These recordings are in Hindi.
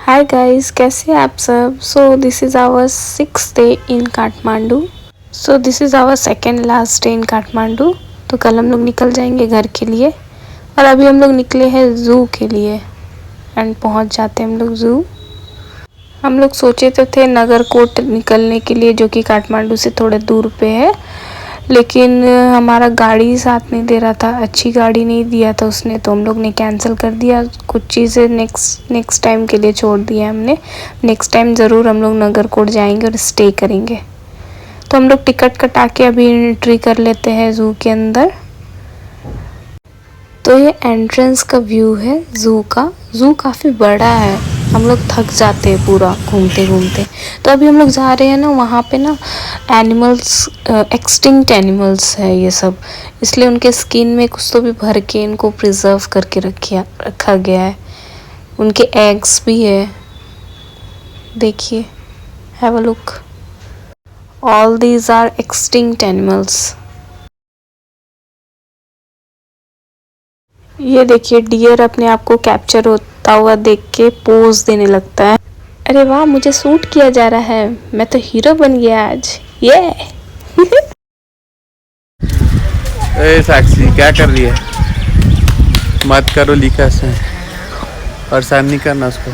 हाय गाइस, कैसे हैं आप सब। So this is our 6th day in Kathmandu. So this is our second last day in Kathmandu. तो कल हम लोग निकल जाएंगे घर के लिए और अभी हम लोग निकले हैं ज़ू के लिए एंड पहुंच जाते हैं हम लोग ज़ू। हम लोग सोचे तो थे नगरकोट निकलने के लिए, जो कि काठमांडू से थोड़े दूर पे है, लेकिन हमारा गाड़ी साथ नहीं दे रहा था, अच्छी गाड़ी नहीं दिया था उसने, तो हम लोग ने कैंसिल कर दिया। कुछ चीज़ें नेक्स्ट टाइम के लिए छोड़ दिया हमने। नेक्स्ट टाइम ज़रूर हम लोग नगरकोट जाएंगे और स्टे करेंगे। तो हम लोग टिकट कटा के अभी एंट्री कर लेते हैं ज़ू के अंदर। तो ये एंट्रेंस का व्यू है ज़ू का। ज़ू काफ़ी बड़ा है, हम लोग थक जाते हैं पूरा घूमते घूमते। तो अभी हम लोग जा रहे हैं ना, वहाँ पे ना एनिमल्स, एक्सटिंक्ट एनिमल्स है ये सब, इसलिए उनके स्किन में कुछ तो भी भर के इनको प्रिजर्व करके रखा गया है। उनके एग्स भी है, देखिए, have a look. All these are extinct animals. ये देखिए, डियर अपने आप को कैप्चर होता हुआ देख के पोज देने लगता है। अरे वाह, मुझे सूट किया जा रहा है, मैं तो हीरो बन गया आज, ये। ए साक्षी, क्या कर रही है? मत करो, लिखा से परेशान नहीं करना उसको।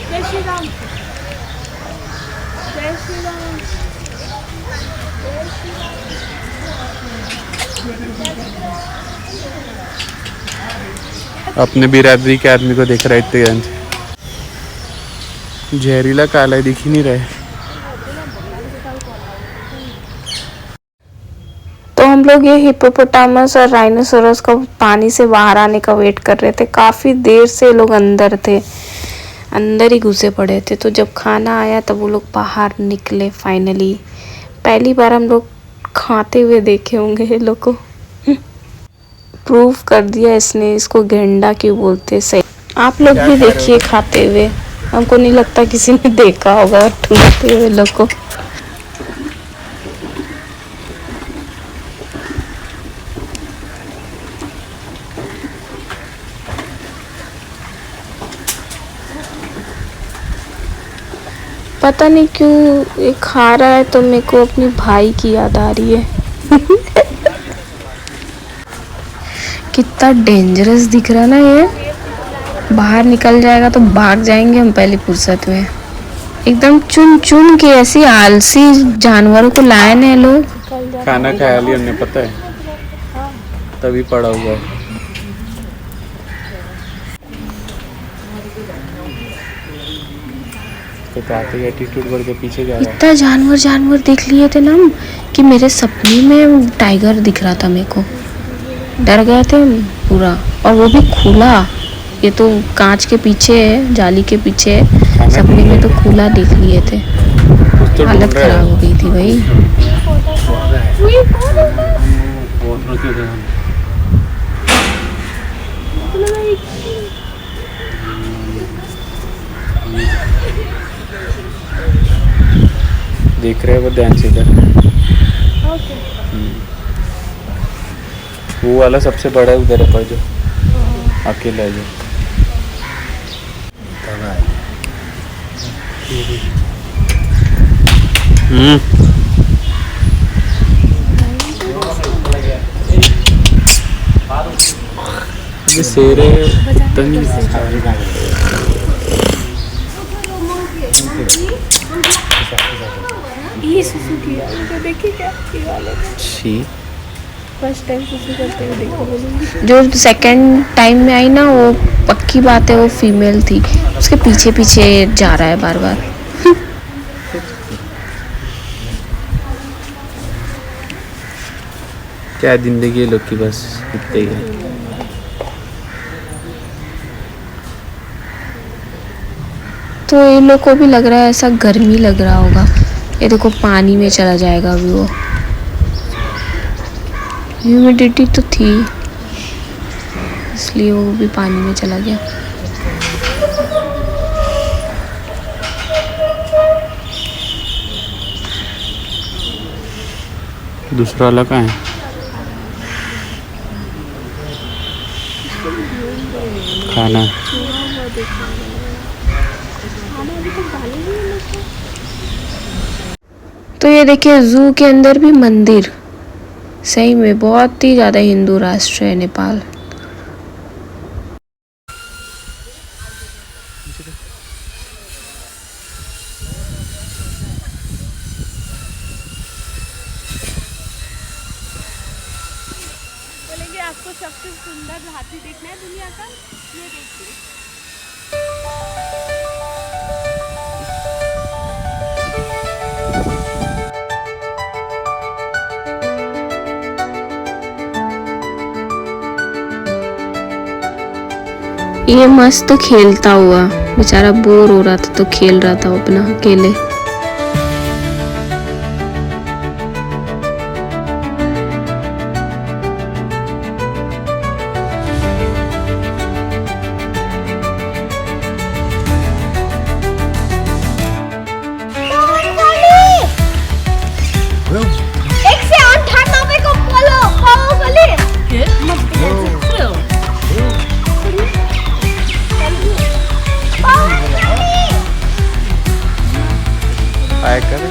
जय श्री राम, जय श्री राम। अपने बिरादरी के आदमी को देख रहा है इतने गंज। जहरीला काला दिख ही नहीं रहा है। तो हम लोग ये हिप्पोपोटामस और राइनोसोरस का पानी से बाहर आने का वेट कर रहे थे। काफ़ी देर से लोग अंदर थे, अंदर ही घुसे पड़े थे। तो जब खाना आया तब वो लोग बाहर निकले फाइनली। पहली बार हम लोग खाते हुए देखे होंगे ये लोग को। प्रूव कर दिया इसने, इसको गेंडा क्यों बोलते। सही, आप लोग भी देखिए खाते हुए। हमको नहीं लगता किसी ने देखा होगा ठूंगते हुए लोग को। पता नहीं क्यों ये खा रहा है तो मेरे को अपनी भाई की याद आ रही है। कितना डेंजरस दिख रहा ना ये। बाहर निकल जाएगा तो भाग जाएंगे हम पहली फुर्सत में। एकदम चुन चुन के ऐसी आलसी जानवरों को लाए हैं लोग। खाना खाया लिया हमने, पता है, तभी पड़ा हुआ है। तो काफी एटीट्यूड बढ़ के पीछे जा रहा है। इतना जानवर देख लिए थे ना हम कि मेरे सपने में टाइगर दिख रहा था मेरे को। डर गए थे पूरा, और वो भी खुला। ये तो कांच के पीछे है, जाली के पीछे है, सपने में तो खुला देख लिए थे। हालत खराब हो गई थी भाई। देख रहे हैं वो ध्यान से इधर। वो वाला सबसे बड़ा है उधर है, पर जो अकेला है जो। ये शेर है, ये सुसुकी है, देखिए क्या वाले। फर्स्ट टाइम सुसु करते हुए देखो। जो सेकंड टाइम में आई ना, वो पक्की बात है वो फीमेल थी। उसके पीछे पीछे जा रहा है बार बार। क्या जिंदगी है लोग की, बस इतने ही है। तो इन लोग को भी लग रहा है ऐसा गर्मी लग रहा होगा। ये देखो पानी में चला जाएगा अभी वो। ह्यूमिडिटी तो थी, इसलिए वो भी पानी में चला गया। दूसरा वाला कहाँ है? खाना। तो ये देखिए जू के अंदर भी मंदिर, सही में बहुत ही ज़्यादा हिंदू राष्ट्र है नेपाल। बोलेंगे आपको सबसे सुंदर हाथी देखना है दुनिया का, ये देखिए। ये मस्त खेलता हुआ, बेचारा बोर हो रहा था तो खेल रहा था अपना अकेले। आया कर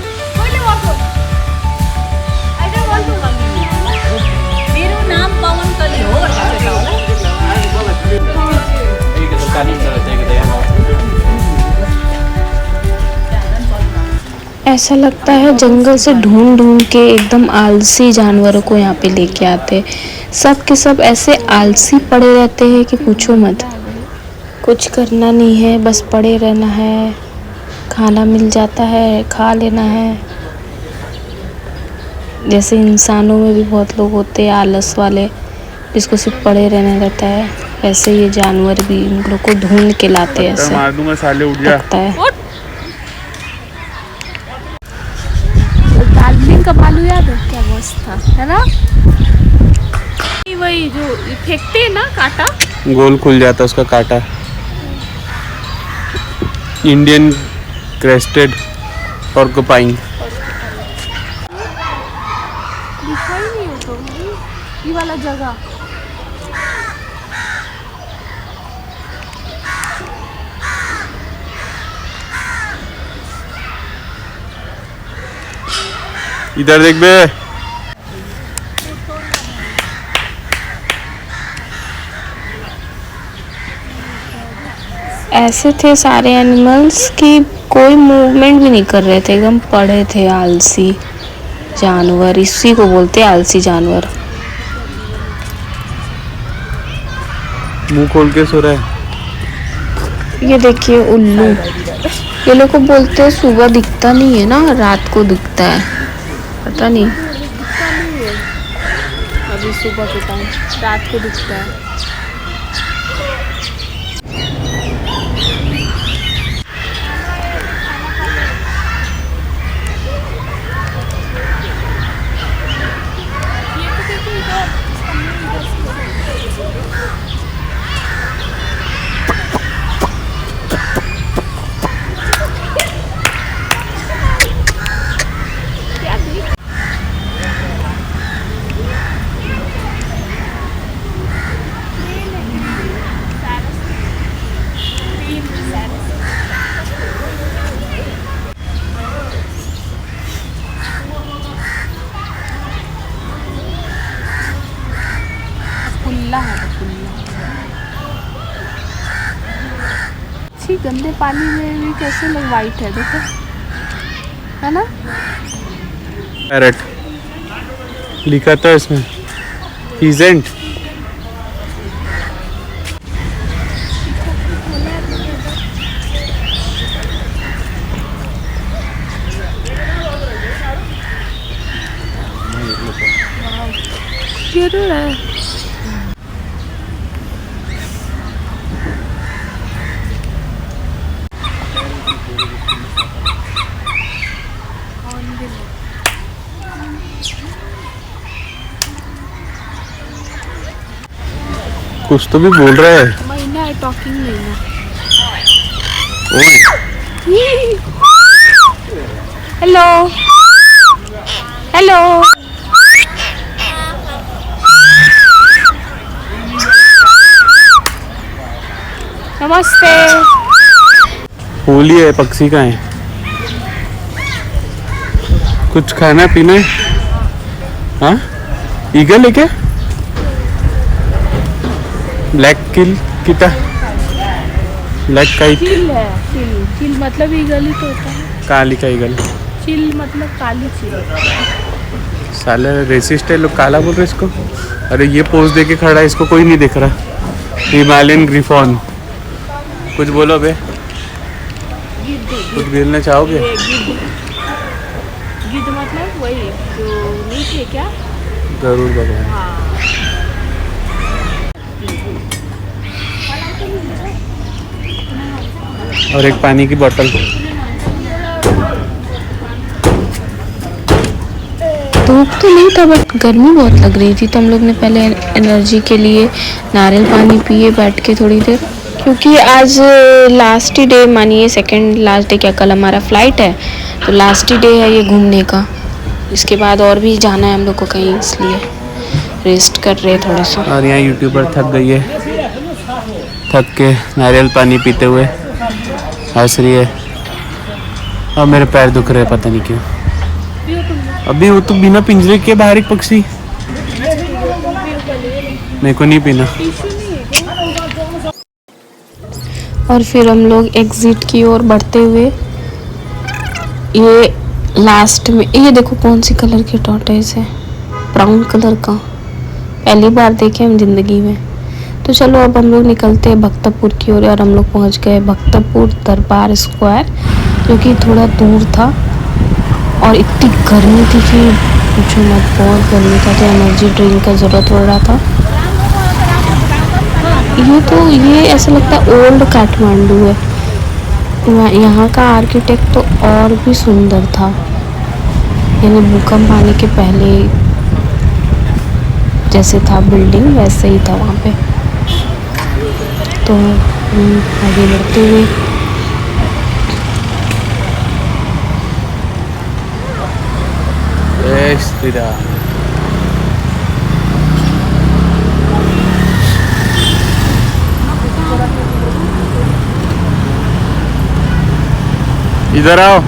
मेरो नाम पवन कली हो। ऐसा लगता है जंगल से ढूंढ ढूंढ के एकदम आलसी जानवरों को यहाँ पे लेके आते। सब के सब ऐसे आलसी पड़े रहते हैं कि पूछो मत। कुछ करना नहीं है, बस पड़े रहना है, खाना मिल जाता है खा लेना है। जैसे इंसानों में भी बहुत लोग होते हैं आलस वाले, जिसको सिर्फ पड़े रहने रहता है, वैसे ये जानवर भी उन लोग को ढूंढ के लाते हैं। ऐसा मार दूंगा साले, उठ जा। लगता है। दार्जिलिंग का भालू याद है क्या, मस्त था, है ना? वही जो फेंकते हैं ना कांटा, गोल खुल जाता उसका कांटा। Indian crested porcupine. दिखा ही नहीं हो तो ये वाला जगह। इधर देख बे। ऐसे थे सारे एनिमल्स कि कोई मूवमेंट भी नहीं कर रहे थे, एकदम पड़े थे आलसी जानवर। इसी को बोलते हैं आलसी जानवर। मुंह खोल के सो रहा है। ये देखिए उल्लू, ये लोग को बोलते हैं सुबह दिखता नहीं है ना, रात को दिखता है, पता नहीं। अभी सुबह के टाइम, रात को दिखता है। कुल्ला है, कुल्ला। अच्छी गंदे पानी में भी कैसे लोग वाइट है, देखो, है ना? पैरट लिखा था इसमें, पीजेंट। जरूर है। कुछ तो भी बोल रहा है। महीना है टॉकिंग महीना। Hello hello. नमस्ते। फूल ही है, पक्षी का है। कुछ खाना पीना है? हाँ, ईगल है क्या? ब्लैक किल किता, ब्लैक काइट। चिल है, चिल चिल मतलब ईगल ही तो होता है। काली का ईगल। चिल मतलब काली चिल। साले रेसिस्ट है लोग, काला बोल रहे इसको। अरे ये पोज दे के खड़ा है, इसको कोई नहीं दिख रहा। Himalayan griffon. कुछ बोलो बे, कुछ गिरना चाहोगे? गिद्ध मतलब वही जो नीच है क्या? जरूर भगवान। हाँ। और एक पानी की बोतल। धूप तो नहीं था बट गर्मी बहुत लग रही थी, तो हम लोग ने पहले एनर्जी के लिए नारियल पानी पिए बैठ के थोड़ी देर, क्योंकि आज लास्ट ही डे मानिए, सेकंड लास्ट डे क्या, कल हमारा फ्लाइट है तो लास्ट ही डे है ये घूमने का। इसके बाद और भी जाना है हम लोग को कहीं, इसलिए रेस्ट कर रहे थोड़ा सा। और यहाँ यूट्यूबर थक गई है, थक के नारियल पानी पीते हुए हंस रही है। और मेरे पैर दुख रहे हैं, पता नहीं क्यों। अभी वो तो बिना पिंजरे के बाहर एक पक्षी, मेरे को नहीं पीना। और फिर हम लोग एग्जिट की ओर बढ़ते हुए, ये लास्ट में ये देखो कौन सी कलर की टॉर्टोइस है, ब्राउन कलर का, पहली बार देखे हम जिंदगी में। तो चलो अब हम लोग निकलते हैं भक्तपुर की ओर, और हम लोग पहुंच गए भक्तपुर दरबार स्क्वायर, जो कि थोड़ा दूर था। और इतनी गर्मी थी कि पूछो मत, बहुत गर्मी था, तो एनर्जी ड्रिंक का ज़रूरत पड़ रहा था। ये ऐसा लगता है ओल्ड काठमांडू है। यहाँ का आर्किटेक्ट तो और भी सुंदर था, यानी भूकंप आने के पहले जैसे था बिल्डिंग वैसे ही था वहाँ पे। तो आगे बढ़ते हुए इधर आओ।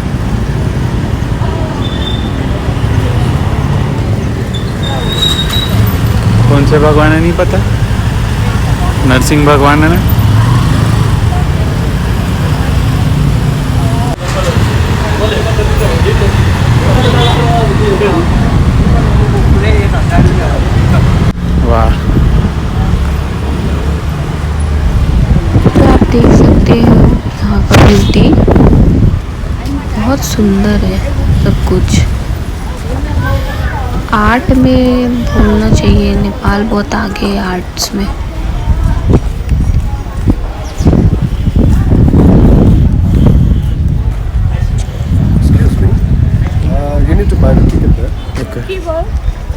कौन से भगवान है नहीं पता, नरसिंह भगवान है ना। वाह, तो आप देख सकते हो यहाँ का ब्यूटी बहुत सुंदर है। सब कुछ आर्ट में बोलना चाहिए, नेपाल बहुत आगे है आर्ट्स में।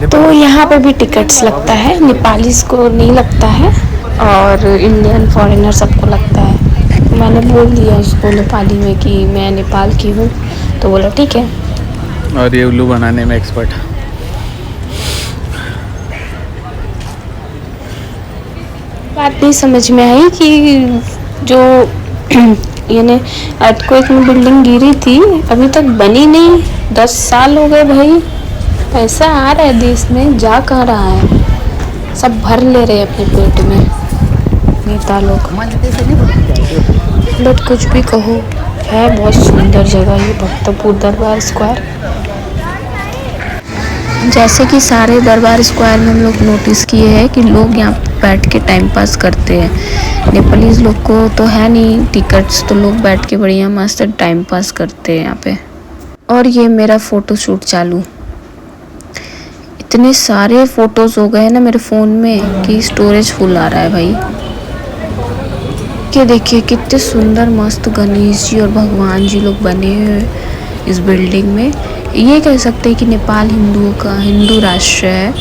तो यहाँ पे भी टिकट्स लगता है, नेपालीज को नहीं लगता है और इंडियन फॉरेनर सबको लगता है। मैंने बोल दिया उसको नेपाली में कि मैं नेपाल की हूँ, तो बोला ठीक है। और ये उल्लू बनाने में एक्सपर्ट है। बात नहीं समझ में आई कि जो यानी अर्थक्वेक में बिल्डिंग गिरी थी अभी तक बनी नहीं, 10 साल हो गए भाई। पैसा आ रहा है देश में, जा कहाँ रहा है, सब भर ले रहे अपने पेट में नेता लोग। बट कुछ भी कहो, है बहुत सुंदर जगह ये भक्तपुर दरबार स्क्वायर। जैसे कि सारे दरबार स्क्वायर में हम लोग नोटिस किए हैं कि लोग यहाँ बैठ के टाइम पास करते हैं। नेपालीज लोग को तो है नहीं टिकट्स, तो लोग बैठ के बढ़िया मस्त टाइम पास करते हैं यहाँ पे। और ये मेरा फ़ोटो शूट चालू, इतने सारे फ़ोटोज़ हो गए ना मेरे फ़ोन में कि स्टोरेज फुल आ रहा है भाई। कि देखिए कितने सुंदर मस्त गणेश जी और भगवान जी लोग बने हुए इस बिल्डिंग में। ये कह सकते हैं कि नेपाल हिंदुओं का हिंदू राष्ट्र है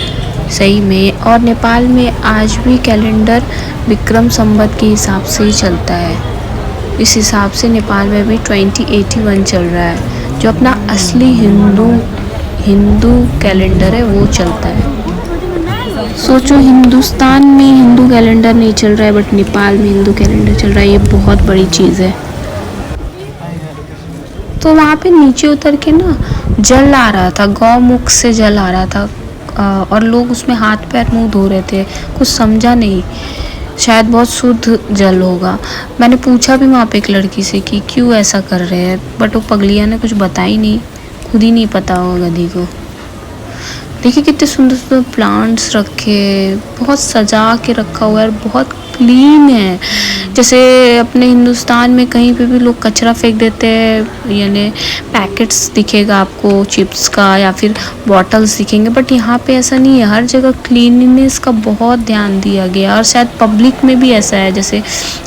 सही में। और नेपाल में आज भी कैलेंडर विक्रम संवत के हिसाब से ही चलता है। इस हिसाब से नेपाल में भी 2081 चल रहा है, जो अपना असली हिंदू कैलेंडर है वो चलता है। सोचो हिंदुस्तान में हिंदू कैलेंडर नहीं चल रहा है बट नेपाल में हिंदू कैलेंडर चल रहा है, ये बहुत बड़ी चीज़ है। तो वहाँ पे नीचे उतर के ना जल आ रहा था, गौमुख से जल आ रहा था और लोग उसमें हाथ पैर मुंह धो रहे थे। कुछ समझा नहीं, शायद बहुत शुद्ध जल होगा। मैंने पूछा भी वहाँ पे एक लड़की से कि क्यों ऐसा कर रहे हैं, बट वो पगलिया ने कुछ बताई नहीं, खुद ही नहीं पता होगा गधी को। देखिए कितने सुंदर सुंदर प्लांट्स रखे, बहुत सजा के रखा हुआ है, बहुत क्लीन है। जैसे अपने हिंदुस्तान में कहीं पे भी लोग कचरा फेंक देते हैं, यानी पैकेट्स दिखेगा आपको चिप्स का या फिर बॉटल्स दिखेंगे, बट यहाँ पे ऐसा नहीं है। हर जगह क्लीनलीनेस का बहुत ध्यान दिया गया। और शायद पब्लिक में भी ऐसा है, जैसे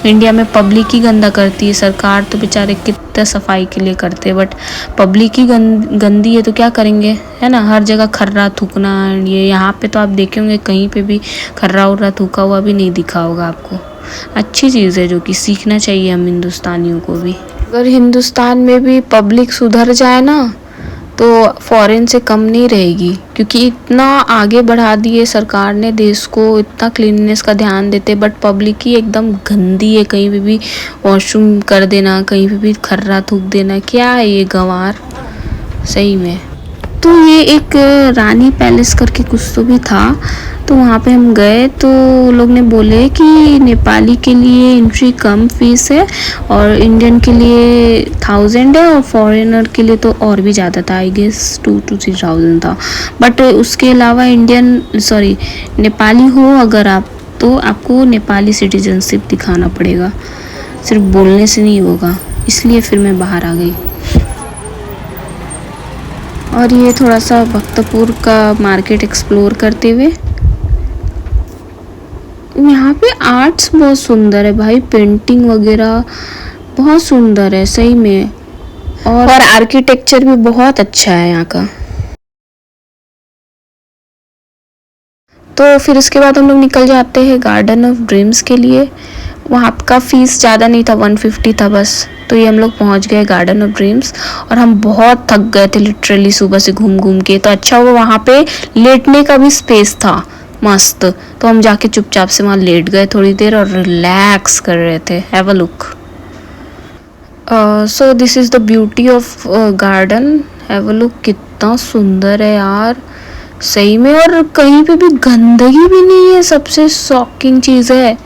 इंडिया में पब्लिक ही गंदा करती है, सरकार तो बेचारे कितने सफाई के लिए करते हैं, बट पब्लिक ही गंदी है तो क्या करेंगे, है ना। हर जगह खर्रा थूकना, ये यहाँ पे तो आप देखे होंगे कहीं पे भी खर्रा उर्रा थूका हुआ भी नहीं दिखा होगा आपको। अच्छी चीज़ है जो कि सीखना चाहिए हम हिंदुस्तानियों को भी। अगर हिंदुस्तान में भी पब्लिक सुधर जाए ना तो फॉरेन से कम नहीं रहेगी, क्योंकि इतना आगे बढ़ा दिए सरकार ने देश को, इतना क्लीननेस का ध्यान देते, बट पब्लिक ही एकदम गंदी है। कहीं पे भी वॉशरूम कर देना, कहीं पे भी खर्रा थूक देना, क्या है ये गंवार सही में। तो ये एक रानी पैलेस करके कुछ तो भी था, तो वहाँ पे हम गए तो लोग ने बोले कि नेपाली के लिए एंट्री कम फीस है और इंडियन के लिए 1000 है और फॉरेनर के लिए तो और भी ज़्यादा था, आई गेस 2 to 3,000 था। बट उसके अलावा नेपाली हो अगर आप, तो आपको नेपाली सिटीजनशिप दिखाना पड़ेगा, सिर्फ बोलने से नहीं होगा, इसलिए फिर मैं बाहर आ गई। और ये थोड़ा सा भक्तपुर का मार्केट एक्सप्लोर करते हुए, यहाँ पे आर्ट्स बहुत सुंदर है भाई, पेंटिंग वगैरह बहुत सुंदर है सही में, और आर्किटेक्चर भी बहुत अच्छा है यहाँ का। तो फिर उसके बाद हम लोग निकल जाते हैं गार्डन ऑफ ड्रीम्स के लिए। वहाँ का फीस ज़्यादा नहीं था, 150 था बस। तो ये हम लोग पहुँच गए गार्डन ऑफ ड्रीम्स और हम बहुत थक गए थे लिटरली सुबह से घूम घूम के। तो अच्छा हुआ वहाँ पे लेटने का भी स्पेस था मस्त, तो हम जाके चुपचाप से वहाँ लेट गए थोड़ी देर और रिलैक्स कर रहे थे। Have a look. So this is the beauty of garden, have a look. कितना सुंदर है यार सही में, और कहीं पे भी गंदगी भी नहीं है, सबसे शॉकिंग चीज़ है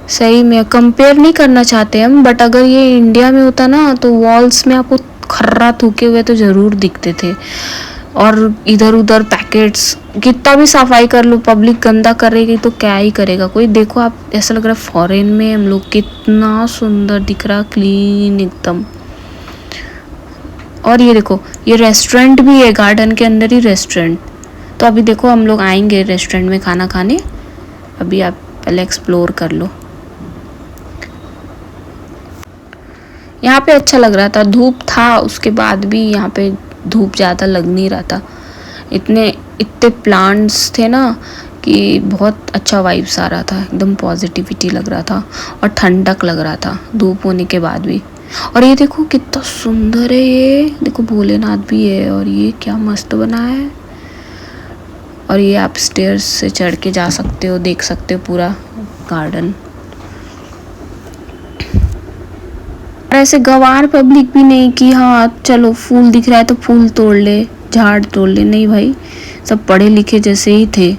सही में। कंपेयर नहीं करना चाहते हम, बट अगर ये इंडिया में होता ना तो वॉल्स में आपको खर्रा थूके हुए तो ज़रूर दिखते थे, और इधर उधर पैकेट्स, कितना भी सफाई कर लो पब्लिक गंदा करेगी तो क्या ही करेगा कोई। देखो आप, ऐसा लग रहा है फॉरेन में हम लोग, कितना सुंदर दिख रहा, क्लीन एकदम। और ये देखो ये रेस्टोरेंट भी है, गार्डन के अंदर ही रेस्टोरेंट। तो अभी देखो हम लोग आएंगे रेस्टोरेंट में खाना खाने, अभी आप पहले एक्सप्लोर कर लो। यहाँ पे अच्छा लग रहा था, धूप था उसके बाद भी यहाँ पे धूप ज़्यादा लग नहीं रहा था, इतने प्लांट्स थे ना कि बहुत अच्छा वाइब्स आ रहा था, एकदम पॉजिटिविटी लग रहा था और ठंडक लग रहा था धूप होने के बाद भी। और ये देखो कितना सुंदर है, ये देखो भोलेनाथ भी है, और ये क्या मस्त बना है। और ये आप स्टेयर्स से चढ़ के जा सकते हो, देख सकते हो पूरा गार्डन। ऐसे गंवार पब्लिक भी नहीं कि हाँ चलो फूल दिख रहा है तो फूल तोड़ ले, झाड़ तोड़ ले, नहीं भाई, सब पढ़े लिखे जैसे ही थे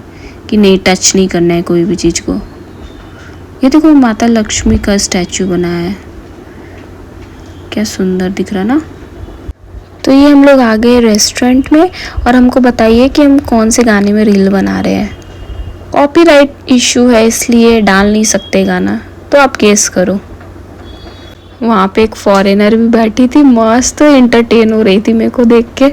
कि नहीं टच नहीं करना है कोई भी चीज़ को। ये देखो माता लक्ष्मी का स्टैचू बनाया है, क्या सुंदर दिख रहा ना। तो ये हम लोग आ गए रेस्टोरेंट में, और हमको बताइए कि हम कौन से गाने में रील बना रहे हैं। कॉपीराइट इशू है इसलिए डाल नहीं सकते गाना, तो आप गेस करो। वहाँ पे एक फॉरेनर भी बैठी थी, मस्त एंटरटेन हो रही थी मेरे को देख के।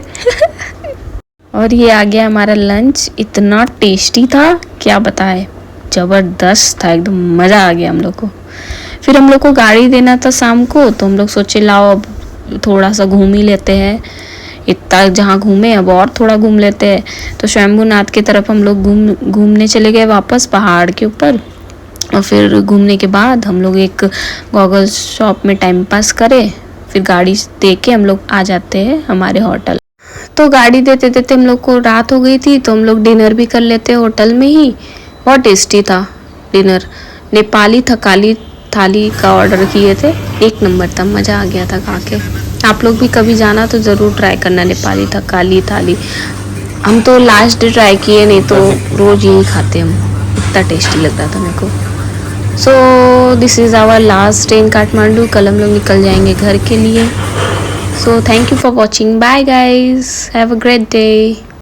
और ये आ गया हमारा लंच, इतना टेस्टी था क्या बताए, ज़बरदस्त था एकदम, मज़ा आ गया हम लोग को। फिर हम लोग को गाड़ी देना था शाम को, तो हम लोग सोचे लाओ अब थोड़ा सा घूम ही लेते हैं, इतना जहाँ घूमे अब और थोड़ा घूम लेते हैं। तो शंभुनाथ की तरफ हम लोग घूमने चले गए वापस पहाड़ के ऊपर। और फिर घूमने के बाद हम लोग एक गॉगल शॉप में टाइम पास करे, फिर गाड़ी दे के हम लोग आ जाते हैं हमारे होटल। तो गाड़ी देते देते हम लोग को रात हो गई थी, तो हम लोग डिनर भी कर लेते होटल में ही। बहुत टेस्टी था डिनर। नेपाली थकाली थाली का ऑर्डर किए थे, एक नंबर था, मज़ा आ गया था खा के। आप लोग भी कभी जाना तो ज़रूर ट्राई करना नेपाली थकाली थाली। हम तो लास्ट डे ट्राई किए, नहीं तो रोज़ यही खाते हम, इतना टेस्टी लग रहा था मेरे को। So this is our last day in Kathmandu. कल हम लोग निकल जाएंगे घर के लिए। So thank you for watching, bye guys, have a great day.